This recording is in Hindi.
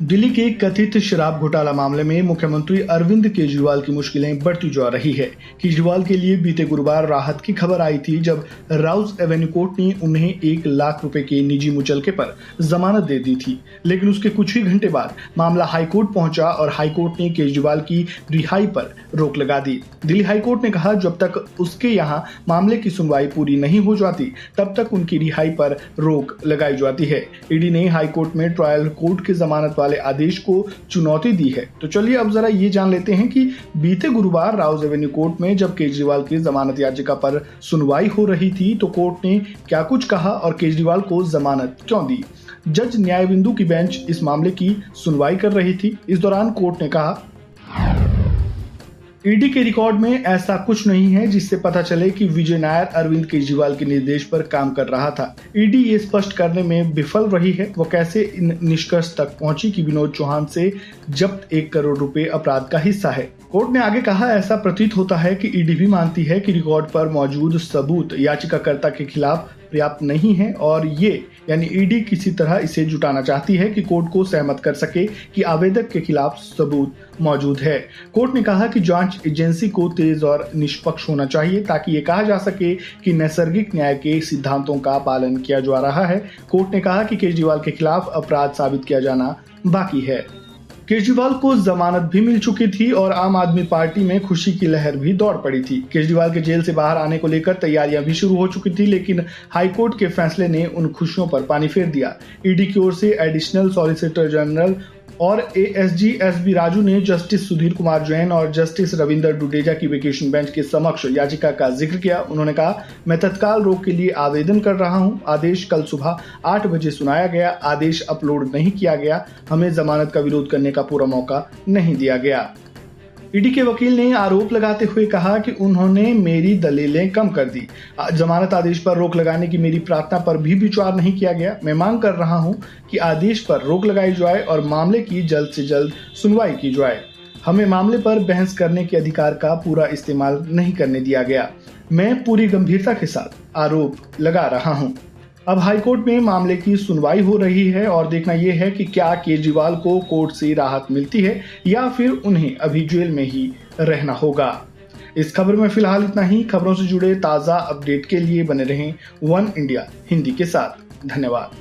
दिल्ली के कथित शराब घोटाला मामले में मुख्यमंत्री अरविंद केजरीवाल की मुश्किलें बढ़ती जा रही है। केजरीवाल के लिए बीते गुरुवार राहत की खबर आई थी जब राउज एवेन्यू कोर्ट ने उन्हें 1 लाख रुपए के निजी मुचलके पर जमानत दे दी थी, लेकिन उसके कुछ ही घंटे बाद मामला हाईकोर्ट पहुंचा और हाईकोर्ट ने केजरीवाल की रिहाई पर रोक लगा दी। दिल्ली हाईकोर्ट ने कहा जब तक उसके यहाँ मामले की सुनवाई पूरी नहीं हो जाती तब तक उनकी रिहाई पर रोक लगाई जाती है। ईडी ने हाईकोर्ट में ट्रायल कोर्ट के जमानत वाले आदेश को चुनौती दी है। तो चलिए अब जरा ये जान लेते हैं कि बीते गुरुवार राउज एवेन्यू कोर्ट में जब केजरीवाल की जमानत याचिका पर सुनवाई हो रही थी तो कोर्ट ने क्या कुछ कहा और केजरीवाल को जमानत क्यों दी। जज न्यायबिंदु की बेंच इस मामले की सुनवाई कर रही थी। इस दौरान कोर्ट ने कहा, ईडी के रिकॉर्ड में ऐसा कुछ नहीं है जिससे पता चले कि विजय नायर अरविंद केजरीवाल के निर्देश पर काम कर रहा था। ईडी ये स्पष्ट करने में विफल रही है वो कैसे इन निष्कर्ष तक पहुंची कि विनोद चौहान से जब्त 1 करोड़ रुपए अपराध का हिस्सा है। कोर्ट ने आगे कहा, ऐसा प्रतीत होता है कि ईडी भी मानती है कि रिकॉर्ड पर मौजूद सबूत याचिकाकर्ता के खिलाफ पर्याप्त नहीं है और ये यानी ईडी किसी तरह इसे जुटाना चाहती है कि कोर्ट को सहमत कर सके कि आवेदक के खिलाफ सबूत मौजूद है। कोर्ट ने कहा कि जांच एजेंसी को तेज और निष्पक्ष होना चाहिए ताकि ये कहा जा सके कि नैसर्गिक न्याय के सिद्धांतों का पालन किया जा रहा है। कोर्ट ने कहा कि केजरीवाल के खिलाफ अपराध साबित किया जाना बाकी है। केजरीवाल को जमानत भी मिल चुकी थी और आम आदमी पार्टी में खुशी की लहर भी दौड़ पड़ी थी। केजरीवाल के जेल से बाहर आने को लेकर तैयारियां भी शुरू हो चुकी थी, लेकिन हाईकोर्ट के फैसले ने उन खुशियों पर पानी फेर दिया। ईडी की ओर से एडिशनल सॉलिसिटर जनरल और एएसजी एसबी राजू ने जस्टिस सुधीर कुमार जैन और जस्टिस रविंदर डुडेजा की वेकेशन बेंच के समक्ष याचिका का जिक्र किया। उन्होंने कहा, मैं तत्काल रोक के लिए आवेदन कर रहा हूं। आदेश कल सुबह 8 बजे सुनाया गया। आदेश अपलोड नहीं किया गया। हमें जमानत का विरोध करने का पूरा मौका नहीं दिया गया। ईडी के वकील ने आरोप लगाते हुए कहा कि उन्होंने मेरी दलीलें कम कर दी। जमानत आदेश पर रोक लगाने की मेरी प्रार्थना पर भी विचार नहीं किया गया। मैं मांग कर रहा हूं कि आदेश पर रोक लगाई जाए और मामले की जल्द से जल्द सुनवाई की जाए। हमें मामले पर बहस करने के अधिकार का पूरा इस्तेमाल नहीं करने दिया गया। मैं पूरी गंभीरता के साथ आरोप लगा रहा हूं। अब हाईकोर्ट में मामले की सुनवाई हो रही है और देखना यह है कि क्या केजरीवाल को कोर्ट से राहत मिलती है या फिर उन्हें अभी जेल में ही रहना होगा। इस खबर में फिलहाल इतना ही। खबरों से जुड़े ताज़ा अपडेट के लिए बने रहें वन इंडिया हिंदी के साथ। धन्यवाद।